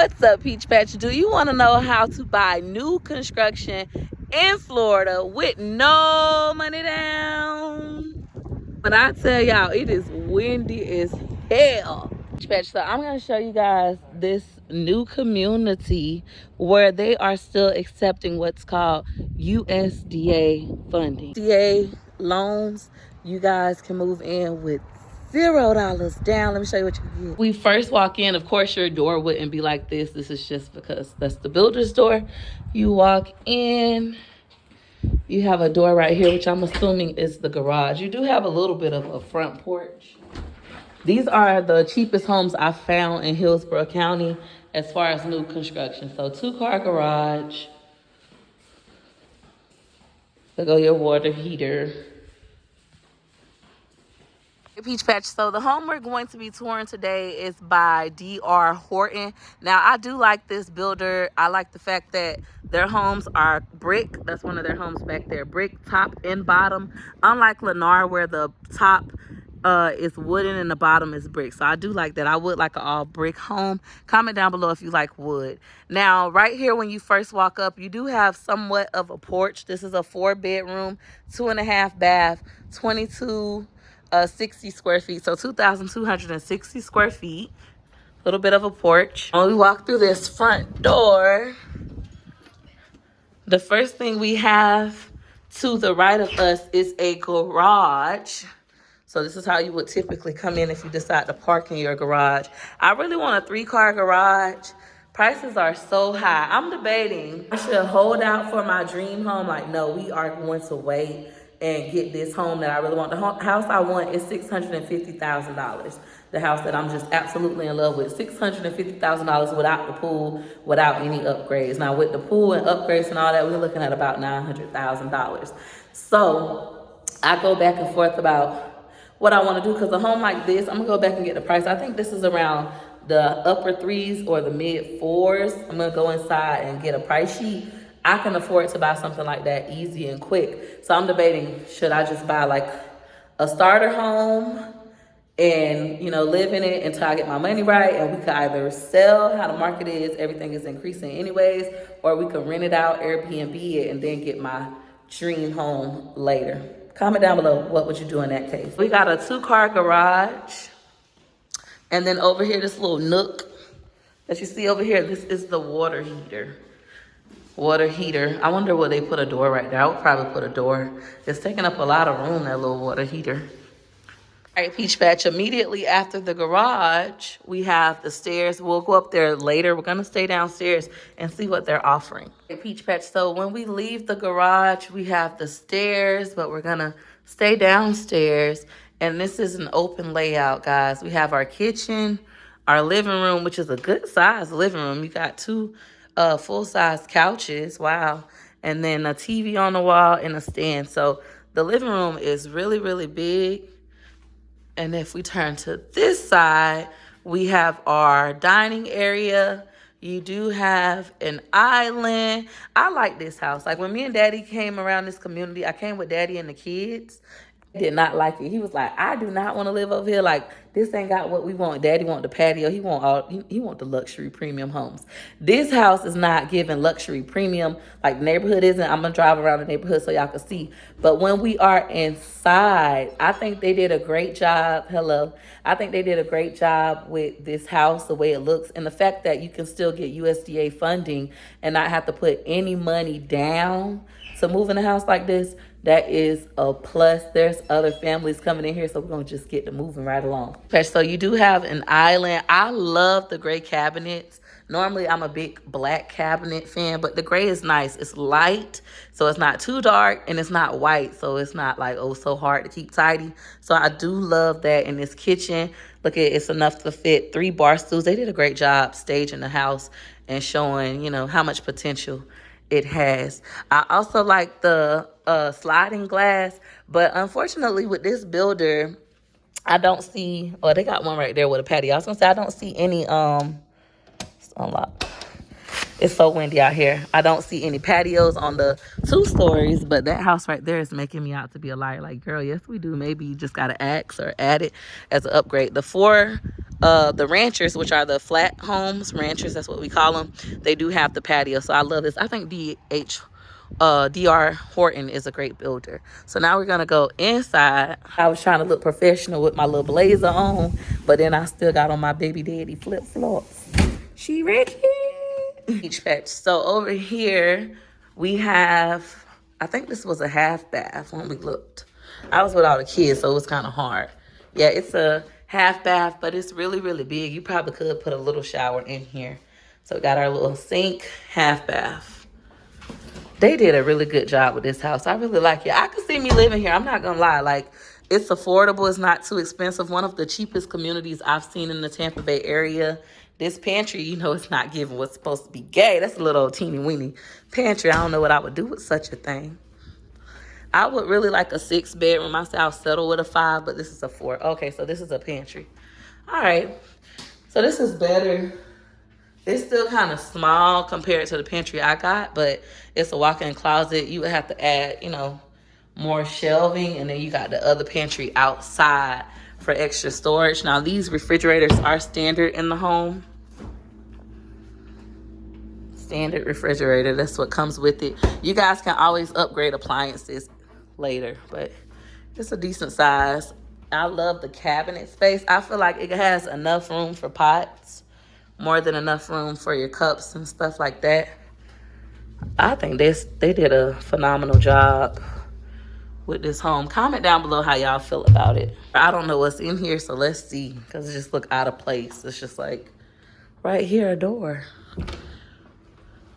What's up, Peach Patch? Do you want to know how to buy new construction in Florida with no money down? But I tell y'all, it is windy as hell. Peach Patch, so I'm going to show you guys this new community where they are still accepting what's called USDA funding. USDA loans, you guys can move in with $0 down. Let me show you what you can get. We first walk in, of course your door wouldn't be like this. This is just because that's the builder's door. You walk in, you have a door right here, which I'm assuming is the garage. You do have a little bit of a front porch. These are the cheapest homes I found in Hillsborough County as far as new construction. So 2-car garage. There go your water heater. Peach Patch, so the home we're going to be touring today is by D.R. Horton. Now, I do like this builder. I like the fact that their homes are brick. That's one of their homes back there, brick top and bottom. Unlike Lennar, where the top is wooden and the bottom is brick. So I do like that. I would like an all brick home. Comment down below if you like wood. Now, right here when you first walk up, you do have somewhat of a porch. This is a 4-bedroom, 2.5 bath, 60 square feet, so 2,260 square feet. A little bit of a porch. When we walk through this front door, the first thing we have to the right of us is a garage. So this is how you would typically come in if you decide to park in your garage. I really want a 3-car garage. Prices are so high. I'm debating I should hold out for my dream home. Like, no, we are going to wait and get this home that I really want. The house I want is $650,000. The house that I'm just absolutely in love with. $650,000 without the pool, without any upgrades. Now with the pool and upgrades and all that, we're looking at about $900,000. So I go back and forth about what I want to do, because a home like this, I'm gonna go back and get the price. I think this is around the upper 3s or the mid 4s. I'm gonna go inside and get a price sheet. I can afford to buy something like that easy and quick. So I'm debating, should I just buy like a starter home and, you know, live in it until I get my money right, and we could either sell, how the market is, everything is increasing anyways, or we could rent it out, Airbnb it, and then get my dream home later. Comment down below, what would you do in that case? We got a 2-car garage. And then over here, this little nook that you see over here, this is the water heater. Water heater. I wonder would they put a door right there? I would probably put a door. It's taking up a lot of room, that little water heater. All right, Peach Patch, immediately after the garage, we have the stairs. We'll go up there later. We're gonna stay downstairs and see what they're offering. Okay, Peach Patch, so when we leave the garage, we have the stairs, but we're gonna stay downstairs. And this is an open layout, guys. We have our kitchen, our living room, which is a good size living room. You got 2 full-size couches, wow. And then a TV on the wall and a stand. So the living room is really, really big. And if we turn to this side, we have our dining area. You do have an island. I like this house. Like when me and Daddy came around this community, I came with Daddy and the kids. Did not like it. He was like, I do not want to live over here. Like, this ain't got what we want. Daddy want the patio. He want the luxury premium homes. This house is not giving luxury premium. Like, the neighborhood isn't. I'm gonna drive around the neighborhood so y'all can see. But when we are inside, I think they did a great job. Hello. I think they did a great job with this house, the way it looks, and the fact that you can still get USDA funding and not have to put any money down to move in a house like this. That is a plus. There's other families coming in here, so we're going to just get to moving right along. Okay, so you do have an island. I love the gray cabinets. Normally, I'm a big black cabinet fan, but the gray is nice. It's light, so it's not too dark, and it's not white, so it's not like, oh, so hard to keep tidy. So I do love that in this kitchen. Look at it's enough to fit 3 bar stools. They did a great job staging the house and showing, you know, how much potential it has. I also like the sliding glass, but unfortunately with this builder, I don't see, oh, they got one right there with a patio. I was gonna say I don't see any, it's unlocked. It's so windy out here. I don't see any patios on the 2 stories, but that house right there is making me out to be a liar. Like, girl, yes we do. Maybe you just gotta ask or add it as an upgrade. The 4 the ranchers, which are the flat homes, ranchers, that's what we call them, they do have the patio. So I love this. I think DR Horton is a great builder. So now we're gonna go inside. I was trying to look professional with my little blazer on, but then I still got on my baby daddy flip-flops. She ready? Beach patch. So over here we have, I think this was a half bath when we looked. I was with all the kids, so it was kind of hard. Yeah, it's a half bath, but it's really, really big. You probably could put a little shower in here. So we got our little sink, half bath. They did a really good job with this house. I really like it. I could see me living here. I'm not gonna lie. Like, it's affordable. It's not too expensive. One of the cheapest communities I've seen in the Tampa Bay area. This pantry, you know, it's not giving what's supposed to be gay. That's a little teeny weeny pantry. I don't know what I would do with such a thing. I would really like a 6-bedroom. I say I'll settle with a 5, but this is a 4. Okay, so this is a pantry. All right. So this is better. It's still kind of small compared to the pantry I got, but it's a walk-in closet. You would have to add, you know, more shelving, and then you got the other pantry outside for extra storage. Now, these refrigerators are standard in the home. Standard refrigerator, that's what comes with it. You guys can always upgrade appliances later, but it's a decent size. I love the cabinet space. I feel like it has enough room for pots, more than enough room for your cups and stuff like that. I think they did a phenomenal job with this home. Comment down below how y'all feel about it. I don't know what's in here, so let's see, because it just look out of place. It's just like right here, a door.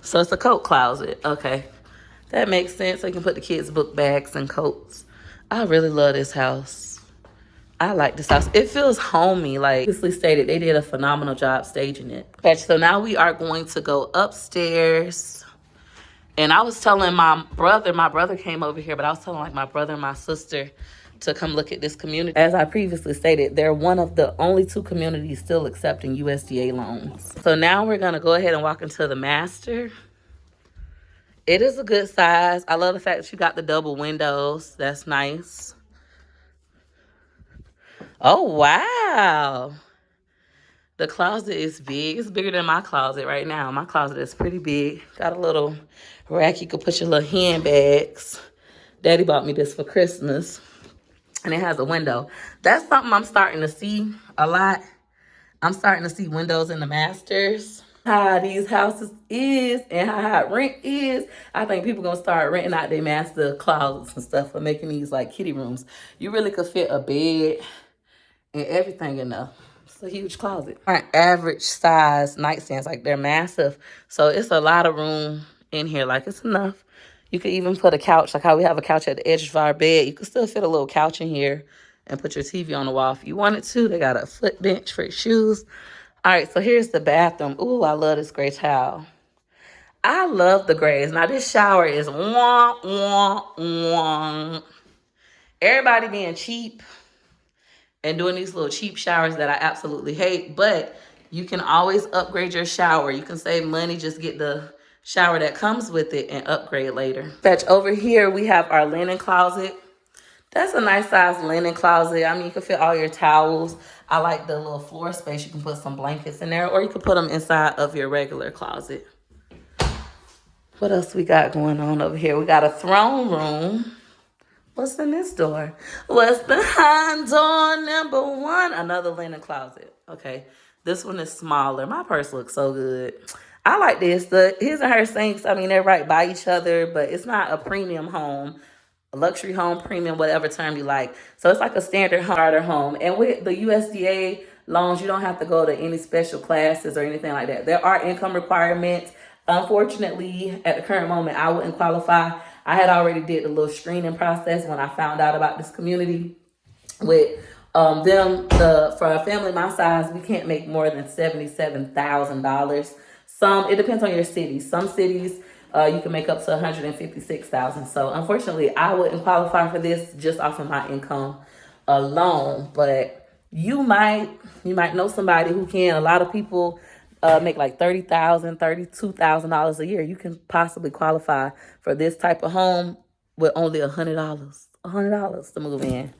So it's a coat closet. Okay, that makes sense. So you can put the kids' book bags and coats. I really love this house. I like this house. It feels homey. Like previously stated, they did a phenomenal job staging it. Okay, so now we are going to go upstairs. And I was telling my brother came over here, but I was telling like my brother and my sister to come look at this community. As I previously stated, they're one of the only 2 communities still accepting USDA loans. So now we're gonna go ahead and walk into the master. It is a good size. I love the fact that you got the double windows. That's nice. Oh, wow. The closet is big. It's bigger than my closet right now. My closet is pretty big. Got a little rack. You can put your little handbags. Daddy bought me this for Christmas. And it has a window. That's something I'm starting to see a lot. I'm starting to see windows in the masters. How these houses is and how rent is. I think people gonna start renting out their master closets and stuff for making these like kitty rooms. You really could fit a bed and everything in there. It's a huge closet. Average size nightstands, like they're massive. So it's a lot of room in here. Like it's enough. You could even put a couch, like how we have a couch at the edge of our bed. You could still fit a little couch in here and put your TV on the wall if you wanted to. They got a foot bench for your shoes. All right, so here's the bathroom. Ooh, I love this gray towel. I love the grays. Now, this shower is wah, wah, wah. Everybody being cheap and doing these little cheap showers that I absolutely hate, but you can always upgrade your shower. You can save money, just get the shower that comes with it and upgrade later. Fetch over here, we have our linen closet. That's a nice size linen closet. I mean, you can fit all your towels. I like the little floor space. You can put some blankets in there, or you can put them inside of your regular closet. What else we got going on over here? We got a throne room. What's in this door? What's behind door number 1? Another linen closet. Okay, this one is smaller. My purse looks so good. I like this. The his and her sinks, I mean, they're right by each other, but it's not a premium home. A luxury home, premium, whatever term you like. So it's like a standard starter home. And with the USDA loans, you don't have to go to any special classes or anything like that. There are income requirements. Unfortunately, at the current moment, I wouldn't qualify. I had already did the little screening process when I found out about this community. With for a family my size, we can't make more than $77,000. It depends on your city. Some cities, you can make up to $156,000. So unfortunately, I wouldn't qualify for this just off of my income alone. But you might know somebody who can. A lot of people make like $30,000, $32,000 a year. You can possibly qualify for this type of home with only $100 to move in.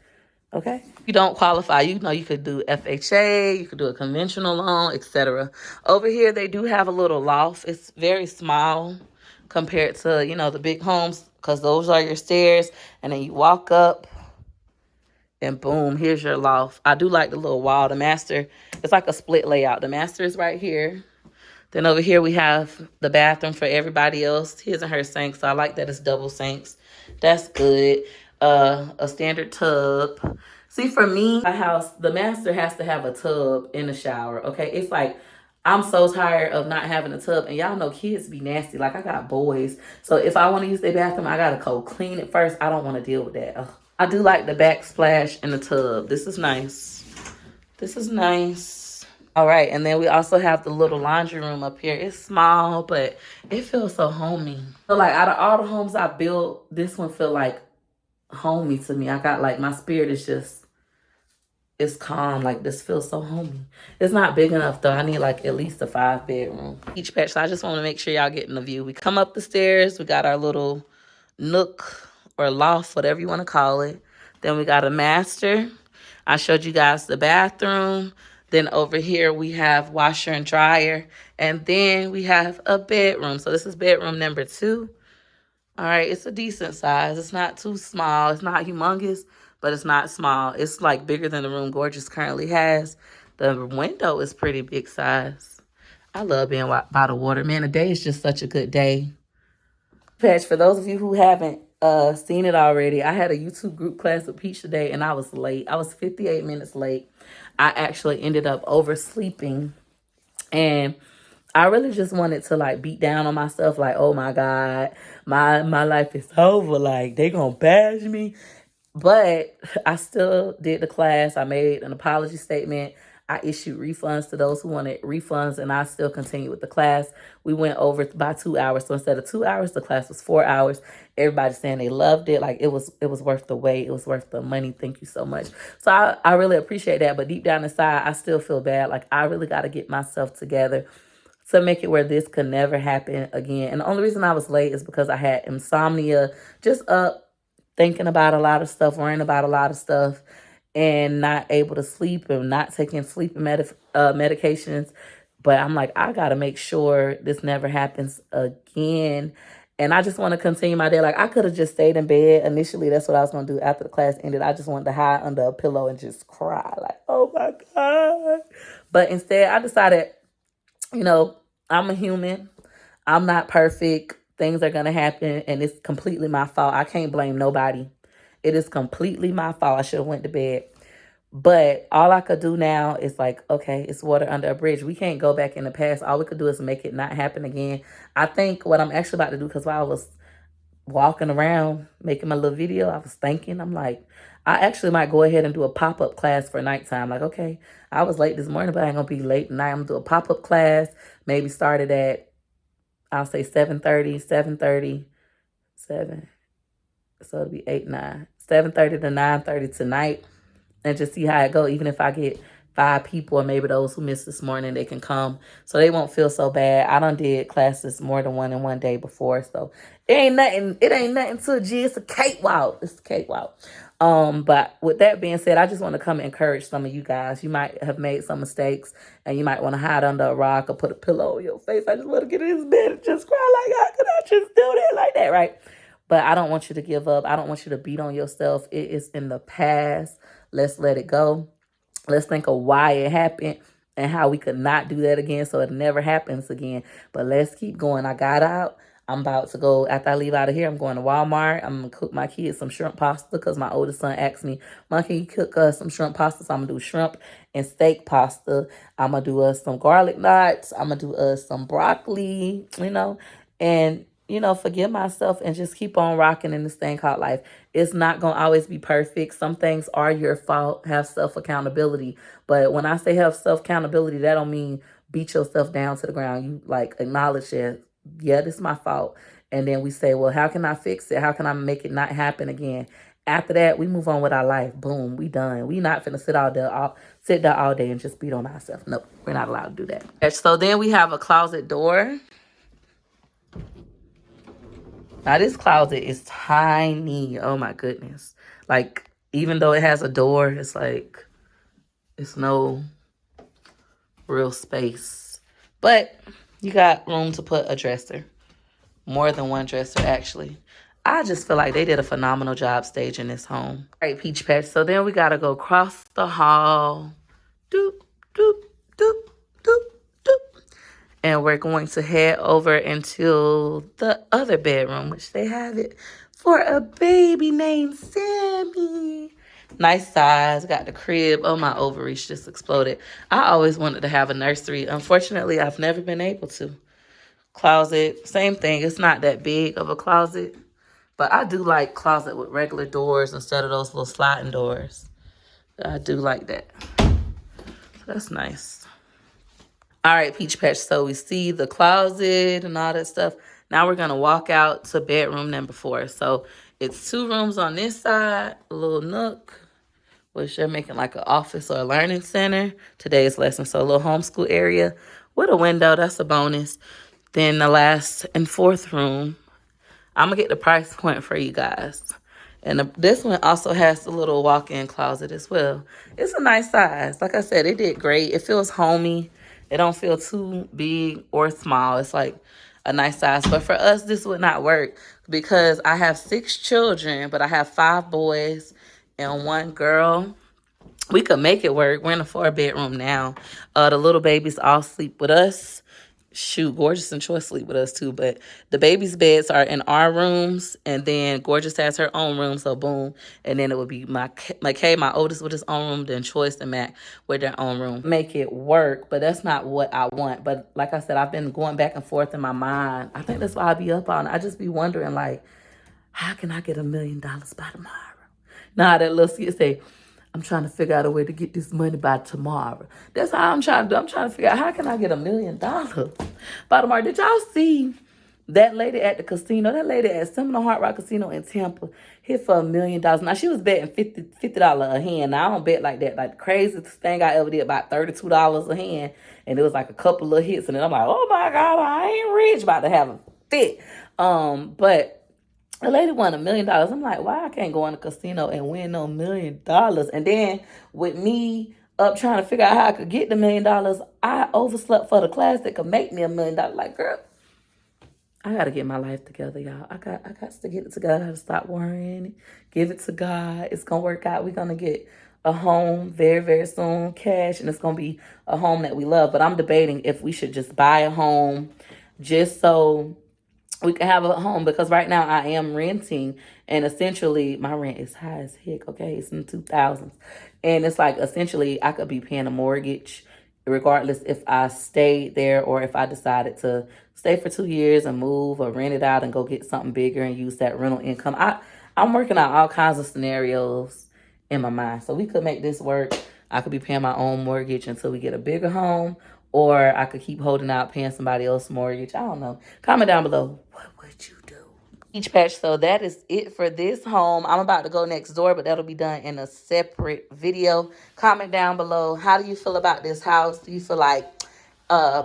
Okay. If you don't qualify, you know you could do FHA, you could do a conventional loan, etc. Over here, they do have a little loft. It's very small compared to, you know, the big homes, because those are your stairs. And then you walk up and boom, here's your loft. I do like the little wall. The master, it's like a split layout. The master is right here. Then over here, we have the bathroom for everybody else. His and her sinks. So I like that it's double sinks. That's good. A standard tub. See, for me, my house, the master has to have a tub in the shower. Okay. It's like, I'm so tired of not having a tub. And y'all know kids be nasty. Like, I got boys. So if I want to use their bathroom, I got to go clean it first. I don't want to deal with that. Ugh. I do like the backsplash in the tub. This is nice. This is nice. All right, and then we also have the little laundry room up here. It's small, but it feels so homey. So like out of all the homes I built, this one feel like homey to me. I got like, my spirit is just, it's calm. Like, this feels so homey. It's not big enough though. I need like at least a 5-bedroom. Each patch. So I just want to make sure y'all getting the view. We come up the stairs. We got our little nook or loft, whatever you want to call it. Then we got a master. I showed you guys the bathroom. Then over here we have washer and dryer. And then we have a bedroom. So this is bedroom number 2. All right, it's a decent size. It's not too small. It's not humongous, but it's not small. It's like bigger than the room Gorgeous currently has. The window is pretty big size. I love being by the water. Man, the day is just such a good day. Patch, for those of you who haven't seen it already, I had a YouTube group class with Peach today, and I was late. I was 58 minutes late. I actually ended up oversleeping, and I really just wanted to like beat down on myself, like, oh my God, my life is over. Like, they gonna bash me. But I still did the class. I made an apology statement. I issued refunds to those who wanted refunds, and I still continued with the class. We went over by 2 hours. So instead of 2 hours, the class was 4 hours. Everybody's saying they loved it. Like, it was worth the wait. It was worth the money. Thank you so much. So I really appreciate that. But deep down inside, I still feel bad. Like, I really got to get myself together to make it where this could never happen again. And the only reason I was late is because I had insomnia, just up thinking about a lot of stuff, worrying about a lot of stuff, and not able to sleep and not taking sleeping medications. But I'm like, I got to make sure this never happens again. And I just want to continue my day. Like, I could have just stayed in bed. Initially, that's what I was going to do after the class ended. I just wanted to hide under a pillow and just cry. Like, oh my God. But instead, I decided, you know, I'm a human. I'm not perfect. Things are going to happen, and it's completely my fault. I can't blame nobody. It is completely my fault. I should have went to bed. But all I could do now is like, okay, it's water under a bridge. We can't go back in the past. All we could do is make it not happen again. I think what I'm actually about to do, because while I was walking around making my little video, I was thinking, I'm like, I actually might go ahead and do a pop-up class for nighttime. Like, okay, I was late this morning, but I ain't going to be late tonight. I'm going to do a pop-up class, maybe started at, I'll say 7:30, 7:30, 7. So it'll be 8, 9. 7:30 to 9:30 tonight. And just see how it go. Even if I get 5 people, or maybe those who missed this morning, they can come. So they won't feel so bad. I done did classes more than one in one day before. So it ain't nothing to a G. It's a cakewalk. It's a cakewalk. But with that being said, I just want to come and encourage some of you guys. You might have made some mistakes, and you might want to hide under a rock or put a pillow on your face. I just want to get in this bed and just cry like, how could I just do that like that, right? But I don't want you to give up. I don't want you to beat on yourself. It is in the past. Let's let it go. Let's think of why it happened and how we could not do that again so it never happens again. But let's keep going. I got out. I'm about to go, after I leave out of here, I'm going to Walmart. I'm going to cook my kids some shrimp pasta because my oldest son asked me, Mom, can you cook us some shrimp pasta? So I'm going to do shrimp and steak pasta. I'm going to do us some garlic knots. I'm going to do us some broccoli, and forgive myself and just keep on rocking in this thing called life. It's not going to always be perfect. Some things are your fault. Have self-accountability. But when I say have self-accountability, that don't mean beat yourself down to the ground. You acknowledge it. Yeah, this is my fault. And then we say, well, how can I fix it? How can I make it not happen again? After that, we move on with our life. Boom, we done. We not finna sit there all day and just beat on ourselves. Nope, we're not allowed to do that. So then we have a closet door. Now, this closet is tiny. Oh, my goodness. Like, Even though it has a door, it's like, it's no real space. But you got room to put a dresser. More than one dresser, actually. I just feel like they did a phenomenal job staging this home. All right, Peach Patch. So then we got to go across the hall. Doop, doop, doop, doop, doop. And we're going to head over into the other bedroom, which they have it for a baby named Sammy. Nice size. Got the crib. Oh, my ovaries just exploded. I always wanted to have a nursery. Unfortunately, I've never been able to. Closet, same thing. It's not that big of a closet. But I do like closet with regular doors instead of those little sliding doors. I do like that. So that's nice. All right, Peach Patch. So we see the closet and all that stuff. Now we're going to walk out to bedroom number 4. So it's 2 rooms on this side, a little nook, which they're making like an office or a learning center. Today's lesson. So a little homeschool area with a window. That's a bonus. Then the last and 4th room. I'm going to get the price point for you guys. And this one also has the little walk-in closet as well. It's a nice size. Like I said, it did great. It feels homey. It don't feel too big or small. It's like a nice size. But for us, this would not work because I have 6 children, but I have 5 boys and 1 girl. We could make it work. We're in a 4-bedroom now. The little babies all sleep with us. Shoot, Gorgeous and Choice sleep with us too, but the baby's beds are in our rooms, and then Gorgeous has her own room, so boom, and then it would be my oldest with his own room, then Choice and Mac with their own room. Make it work, but that's not what I want. But like I said, I've been going back and forth in my mind. I think that's why I be up on it. I just be wondering, like, how can I get $1 million by tomorrow? Nah, that little skit say, I'm trying to figure out a way to get this money by tomorrow. That's how I'm trying to do. I'm trying to figure out how can I get $1 million by tomorrow. Did y'all see that lady at the casino? That lady at Seminole Hard Rock Casino in Tampa hit for $1 million. Now, she was betting $50 a hand. Now, I don't bet like that. Like, the craziest thing I ever did, about $32 a hand. And it was like a couple of hits. And then I'm like, oh, my God, I ain't rich. About to have a fit. But the lady won $1 million. I'm like, why I can't go in a casino and win no $1 million? And then with me up trying to figure out how I could get the $1 million, I overslept for the class that could make me $1 million. Like, girl, I gotta get my life together, y'all. I got to get it together. I gotta stop worrying. Give it to God. It's gonna work out. We're gonna get a home very, very soon, cash, and it's gonna be a home that we love. But I'm debating if we should just buy a home just so we can have a home, because right now I am renting, and essentially my rent is high as heck, okay? It's in the 2000s. And it's like essentially I could be paying a mortgage regardless if I stayed there or if I decided to stay for 2 years and move or rent it out and go get something bigger and use that rental income. I'm working out all kinds of scenarios in my mind. So we could make this work. I could be paying my own mortgage until we get a bigger home, or I could keep holding out, paying somebody else's mortgage. I don't know. Comment down below. What would you do? Peach Patch. So that is it for this home. I'm about to go next door, but that'll be done in a separate video. Comment down below. How do you feel about this house? Do you feel like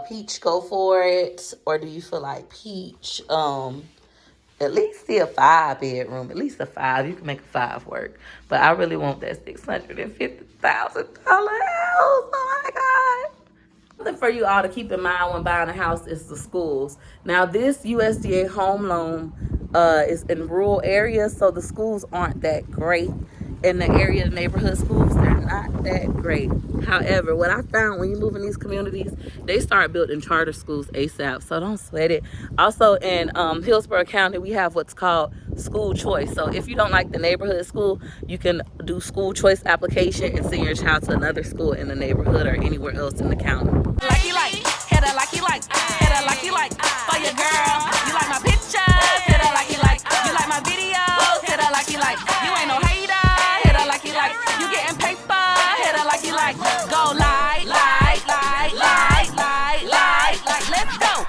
Peach, go for it? Or do you feel like Peach, at least see a 5-bedroom, at least a 5. You can make a 5 work. But I really want that $650,000 house. Oh my God. Something for you all to keep in mind when buying a house is the schools. Now, this USDA home loan is in rural areas, so the schools aren't that great. In the area, the neighborhood schools, they're not that great. However, what I found when you move in these communities, they start building charter schools ASAP, so don't sweat it. Also, in Hillsborough County, we have what's called school choice. So if you don't like the neighborhood school, you can do school choice application and send your child to another school in the neighborhood or anywhere else in the county. Likey like, hit her likey like, hit her likey like, for your girl. You like my pictures, hit her likey like. You like my videos, hit her likey like. You ain't no hater, hit her likey like. You getting paper, hit her likey like. Go like, let's go.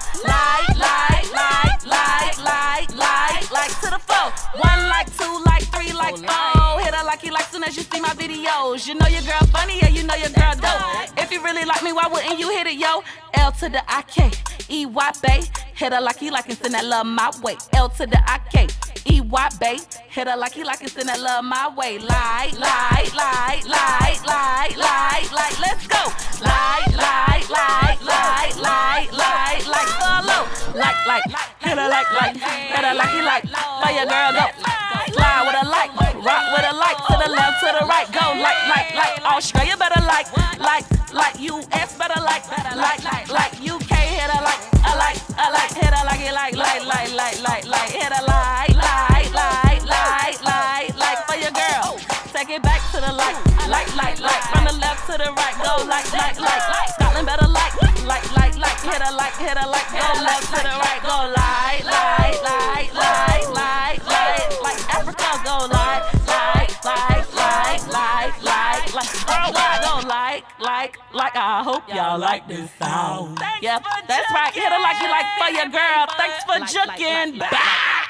Like to the 4. 1 like, 2 like, 3 like, 4. Hit her likey like soon as you see my videos. You know your girl funny, yeah, you know your girl dope. If you really like me, why wouldn't you hit it, yo? L to the IK, EY, bae. Hit her likey like and send that love my way. L to the IK, EY bass, hit her like it's in that love my way. Like, let's go. Like, follow. Like, hit her hit her like, for your girl go. Slide with a like, rock with a like, to the left, to the right, go like. Australia better like, US better like, UK hit her like, hit her like, hit her like, for your girl. Take it back to the like, from the left to the right, go like. Scotland better like, hit her like, go left to the right, go like Africa, go like, worldwide, go like. I hope y'all like this song. Yeah, that's right. Hit her like you like for your girl. Thanks for juking. Bye.